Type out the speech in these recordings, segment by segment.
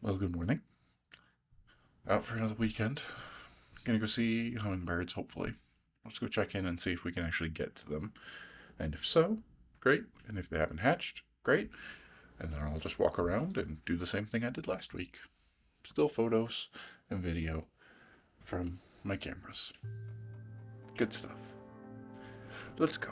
Well, good morning. Out for another weekend. Gonna go see hummingbirds, hopefully. Let's go check in and see if we can actually get to them. And if so, great. And if they haven't hatched, great. And then I'll just walk around and do the same thing I did last week. Still photos and video from my cameras. Good stuff. Let's go.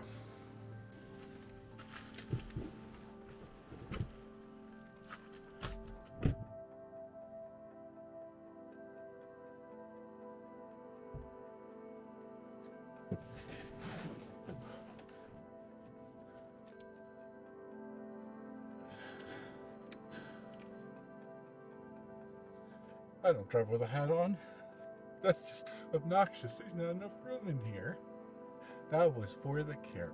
I don't drive with a hat on. That's just obnoxious. There's not enough room in here. That was for the camera.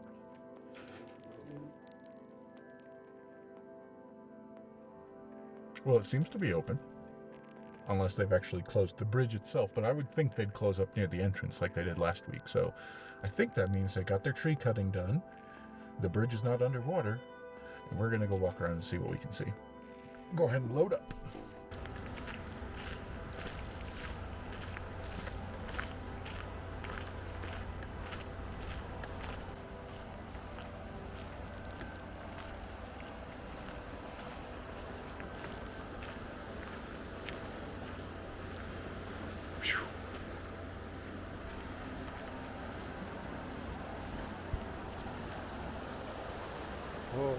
Well, it seems to be open. Unless they've actually closed the bridge itself, but I would think they'd close up near the entrance like they did last week. So I think that means they got their tree cutting done. The bridge is not underwater, and we're gonna go walk around and see what we can see. Go ahead and load up. Oh.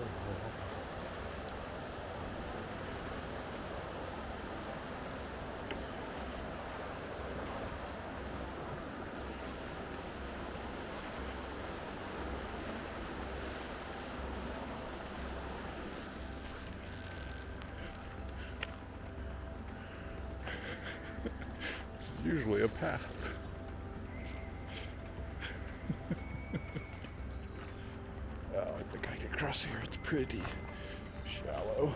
This is usually a path. Oh, I think I can cross here. It's pretty shallow.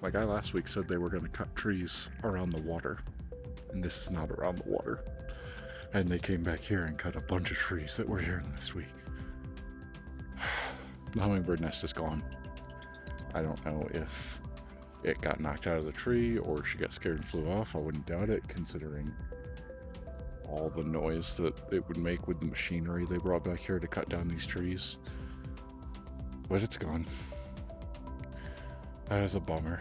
My guy last week said they were going to cut trees around the water, and this is not around the water. And they came back here and cut a bunch of trees that were here this week. The hummingbird nest is gone. I don't know if it got knocked out of the tree or she got scared and flew off. I wouldn't doubt it, considering all the noise that it would make with the machinery they brought back here to cut down these trees. But it's gone. That is a bummer.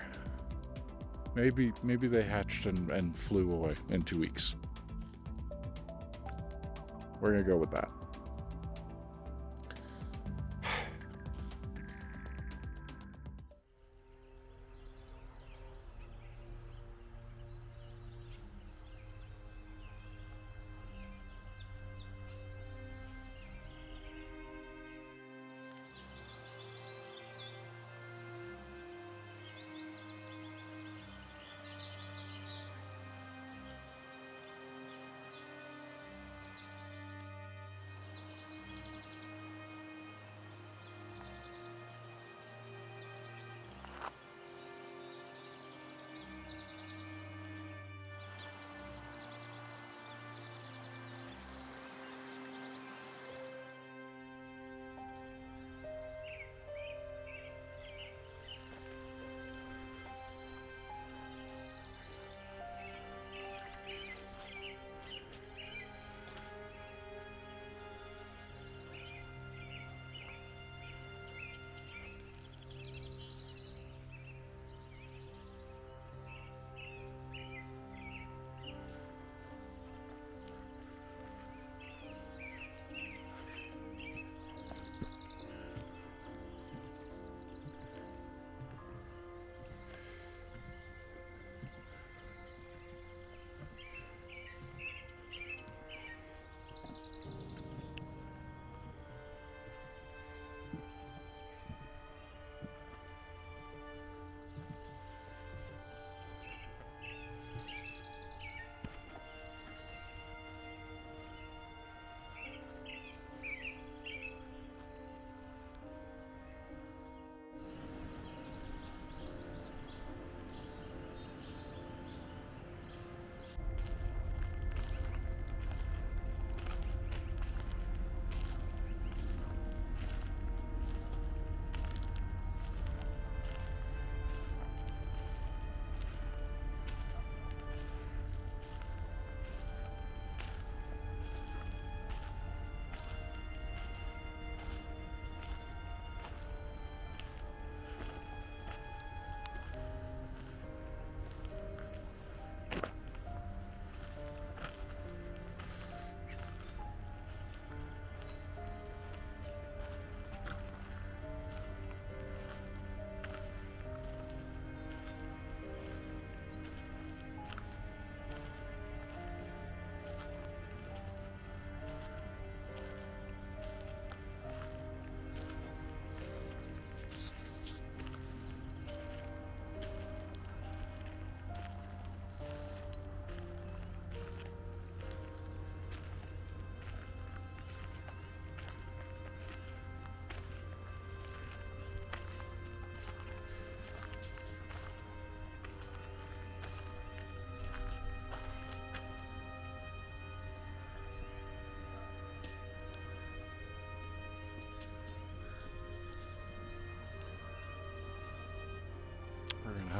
Maybe they hatched and flew away in 2 weeks. We're gonna go with that.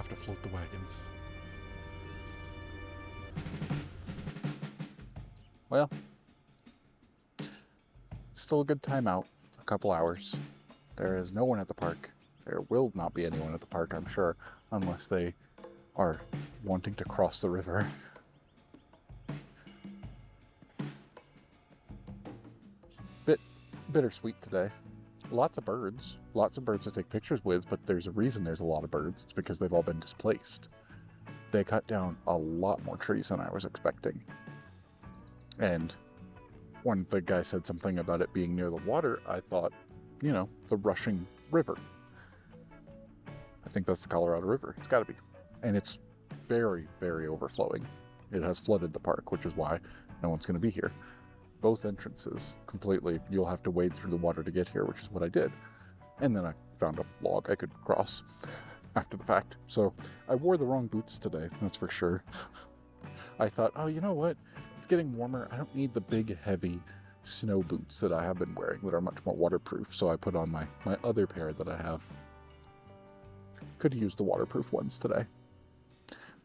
have to float the wagons. Well, still a good time out. A couple hours. There is no one at the park. There will not be anyone at the park, I'm sure, unless they are wanting to cross the river. Bittersweet today. Lots of birds to take pictures with, but there's a reason there's a lot of birds. It's because they've all been displaced. They cut down a lot more trees than I was expecting. And when the guy said something about it being near the water, I thought, the rushing river. I think that's the Colorado River. It's gotta be. And it's very, very overflowing. It has flooded the park, which is why no one's gonna be here. Both entrances completely, you'll have to wade through the water to get here, which is what I did. And then I found a log I could cross after the fact. So I wore the wrong boots today, that's for sure. I thought, oh, you know what? It's getting warmer. I don't need the big, heavy snow boots that I have been wearing that are much more waterproof. So I put on my other pair that I have. Could use the waterproof ones today.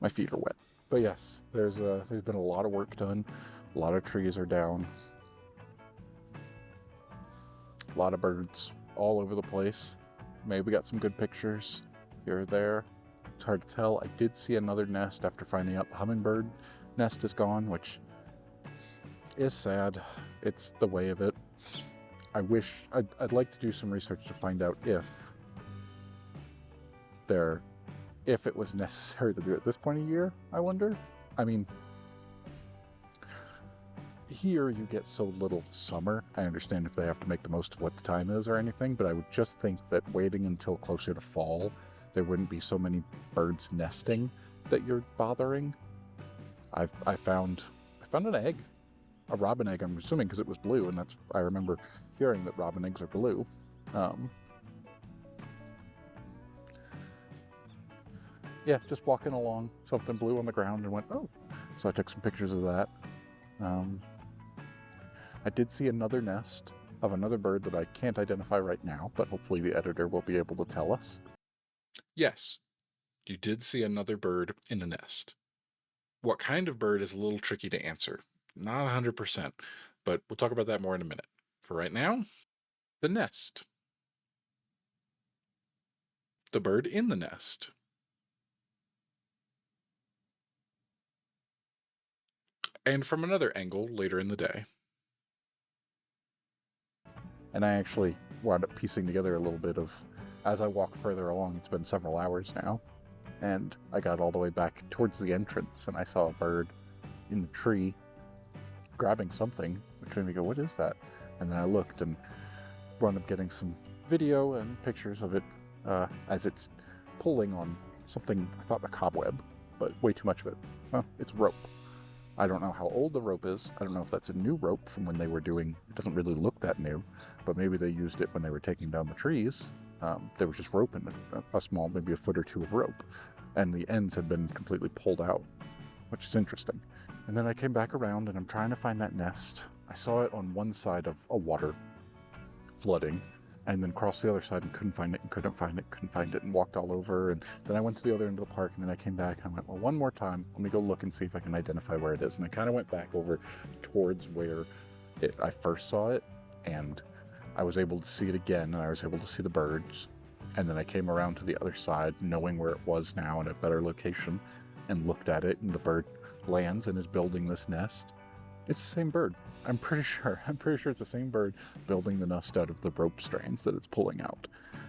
My feet are wet. But yes, there's been a lot of work done. A lot of trees are down. A lot of birds all over the place. Maybe we got some good pictures here or there. It's hard to tell. I did see another nest after finding out the hummingbird nest is gone, which is sad. It's the way of it. I'd like to do some research to find out if it was necessary to do it this point of year, I wonder. I mean, here you get so little summer. I understand if they have to make the most of what the time is or anything, but I would just think that waiting until closer to fall, there wouldn't be so many birds nesting that you're bothering. I found an egg, a robin egg, I'm assuming, because it was blue, and I remember hearing that robin eggs are blue. Yeah, just walking along, something blue on the ground, and went, oh. So I took some pictures of that. I did see another nest of another bird that I can't identify right now, but hopefully the editor will be able to tell us. Yes, you did see another bird in a nest. What kind of bird is a little tricky to answer. Not 100%, but we'll talk about that more in a minute. For right now, the nest. The bird in the nest. And from another angle later in the day. And I actually wound up piecing together a little bit of, as I walk further along, it's been several hours now, and I got all the way back towards the entrance, and I saw a bird in the tree grabbing something, which made me go, what is that? And then I looked and wound up getting some video and pictures of it as it's pulling on something, I thought a cobweb, but way too much of it. It's rope. I don't know how old the rope is. I don't know if that's a new rope from when they were doing, it doesn't really look that new, but maybe they used it when they were taking down the trees. There was just rope in a small, maybe a foot or two of rope, and the ends had been completely pulled out, which is interesting. And then I came back around and I'm trying to find that nest. I saw it on one side of a water flooding, and then crossed the other side and couldn't find it, and walked all over. And then I went to the other end of the park, and then I came back and I went, well, one more time, let me go look and see if I can identify where it is. And I kind of went back over towards where I first saw it, and I was able to see it again, and I was able to see the birds. And then I came around to the other side, knowing where it was now in a better location, and looked at it, and the bird lands and is building this nest. It's the same bird. I'm pretty sure it's the same bird building the nest out of the rope strands that it's pulling out.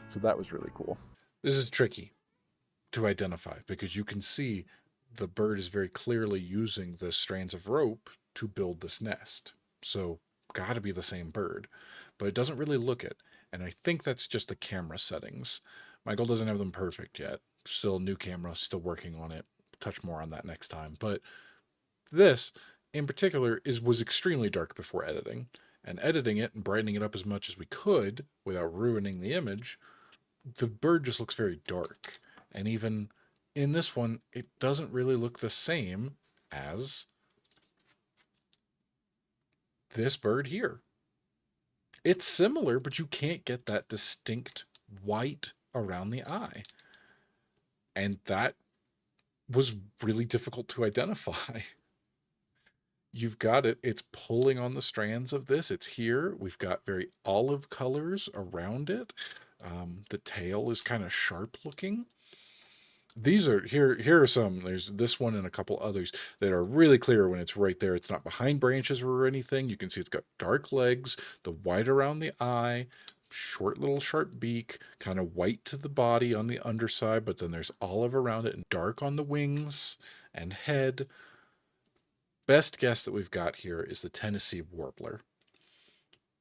So that was really cool. This is tricky to identify because you can see the bird is very clearly using the strands of rope to build this nest. So gotta be the same bird, but it doesn't really look it. And I think that's just the camera settings. Michael doesn't have them perfect yet. Still new camera, still working on it. Touch more on that next time. But this in particular was extremely dark before editing, and editing it and brightening it up as much as we could without ruining the image, the bird just looks very dark. And even in this one, it doesn't really look the same as this bird here. It's similar, but you can't get that distinct white around the eye. And that was really difficult to identify. You've got it. It's pulling on the strands of this. It's here. We've got very olive colors around it. The tail is kind of sharp looking. These are here are some. There's this one and a couple others that are really clear when it's right there. It's not behind branches or anything. You can see it's got dark legs, the white around the eye, short little sharp beak, kind of white to the body on the underside, but then there's olive around it and dark on the wings and head. Best guess that we've got here is the Tennessee warbler.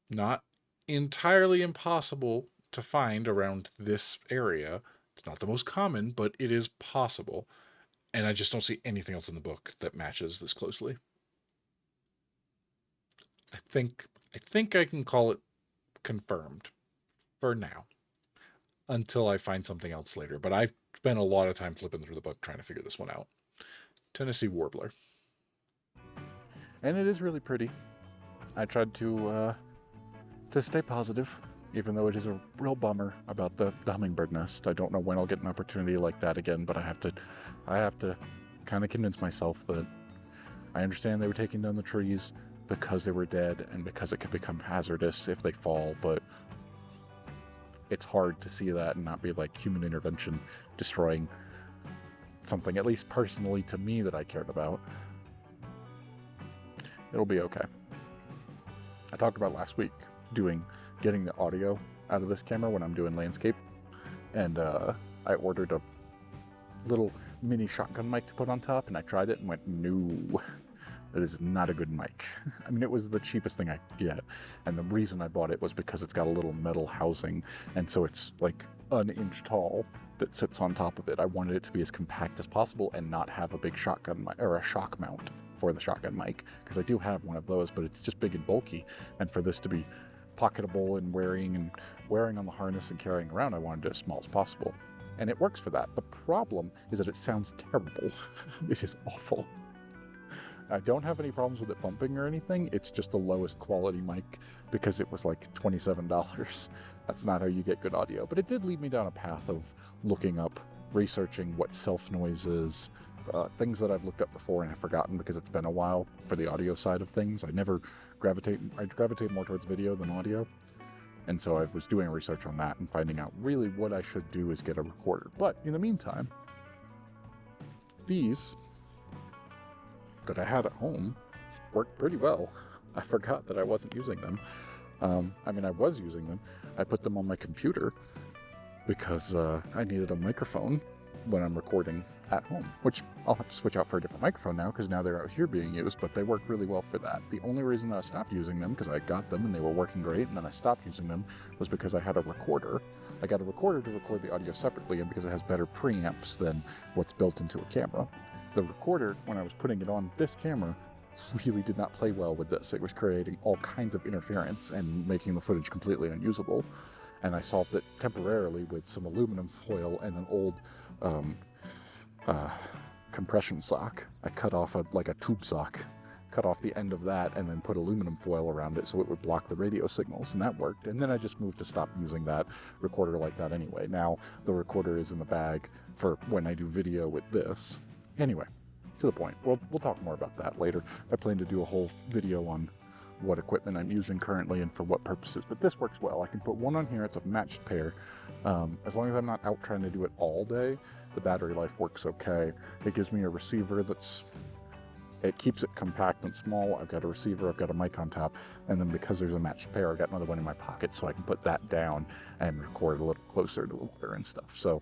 Not entirely impossible to find around this area. It's not the most common, but it is possible. And I just don't see anything else in the book that matches this closely. I think I can call it confirmed for now until I find something else later. But I've spent a lot of time flipping through the book trying to figure this one out. Tennessee warbler. And it is really pretty. I tried to stay positive, even though it is a real bummer about the hummingbird nest. I don't know when I'll get an opportunity like that again, but I have to kind of convince myself that I understand they were taking down the trees because they were dead and because it could become hazardous if they fall, but it's hard to see that and not be like human intervention destroying something, at least personally to me, that I cared about. It'll be okay. I talked about last week getting the audio out of this camera when I'm doing landscape, and I ordered a little mini shotgun mic to put on top, and I tried it and went, no, that is not a good mic. I mean, it was the cheapest thing I could get, and the reason I bought it was because it's got a little metal housing, and so it's like an inch tall that sits on top of it. I wanted it to be as compact as possible and not have a big shotgun mic or a shock mount for the shotgun mic, because I do have one of those, but it's just big and bulky, and for this to be pocketable and wearing on the harness and carrying around, I wanted it as small as possible, and it works for that. The problem is that it sounds terrible. It is awful. I don't have any problems with it bumping or anything. It's just the lowest quality mic because it was like $27. That's not how you get good audio, but it did lead me down a path of looking up, researching what self noise is, things that I've looked up before and have forgotten because it's been a while for the audio side of things. I gravitate more towards video than audio. And so I was doing research on that and finding out really what I should do is get a recorder. But in the meantime, these that I had at home worked pretty well. I forgot that I wasn't using them. I mean, I was using them. I put them on my computer because I needed a microphone when I'm recording at home, which I'll have to switch out for a different microphone now because now they're out here being used, but they work really well for that. The only reason that I stopped using them, because I got them and they were working great, and then I stopped using them, was because I had a recorder. I got a recorder to record the audio separately, and because it has better preamps than what's built into a camera. The recorder, when I was putting it on this camera, really did not play well with this. It was creating all kinds of interference and making the footage completely unusable. And I solved it temporarily with some aluminum foil and an old compression sock. I cut off a tube sock, cut off the end of that, and then put aluminum foil around it so it would block the radio signals, and that worked. And then I just moved to stop using that recorder like that anyway. Now the recorder is in the bag for when I do video with this. Anyway, to the point. We'll talk more about that later. I plan to do a whole video on what equipment I'm using currently and for what purposes, but this works well. I can put one on here. It's a matched pair. As long as I'm not out trying to do it all day, the battery life works okay. It gives me a receiver it keeps it compact and small. I've got a receiver, I've got a mic on top, and then because there's a matched pair, I've got another one in my pocket so I can put that down and record a little closer to the water and stuff. So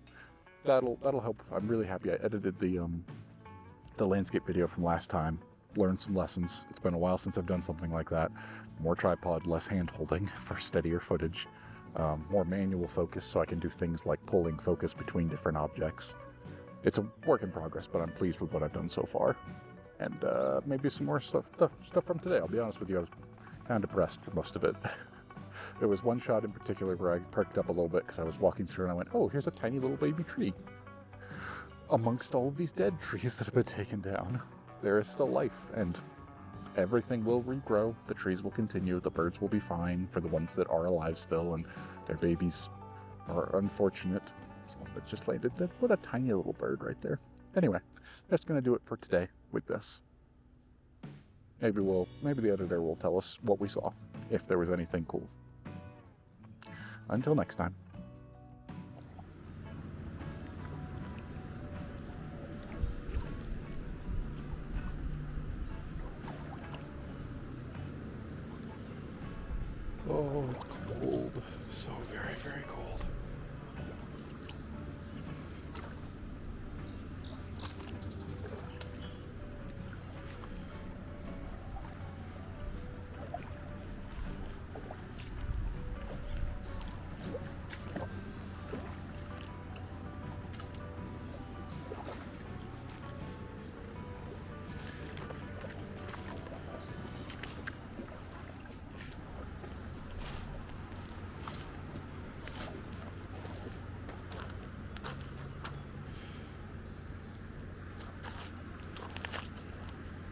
that'll help. I'm really happy. I edited the landscape video from last time, learned some lessons. It's been a while since I've done something like that. More tripod, less hand holding for steadier footage, more manual focus so I can do things like pulling focus between different objects. It's a work in progress, but I'm pleased with what I've done so far. And maybe some more stuff from today. I'll be honest with you, I was kind of depressed for most of it. There was one shot in particular where I perked up a little bit because I was walking through and I went, oh, here's a tiny little baby tree. Amongst all of these dead trees that have been taken down, there is still life, and everything will regrow. The trees will continue. The birds will be fine for the ones that are alive still, and their babies are unfortunate. This one that just landed. What a tiny little bird right there. Anyway, that's going to do it for today with this. Maybe the editor will tell us what we saw, if there was anything cool. Until next time. Oh, it's cold. So very, very cold.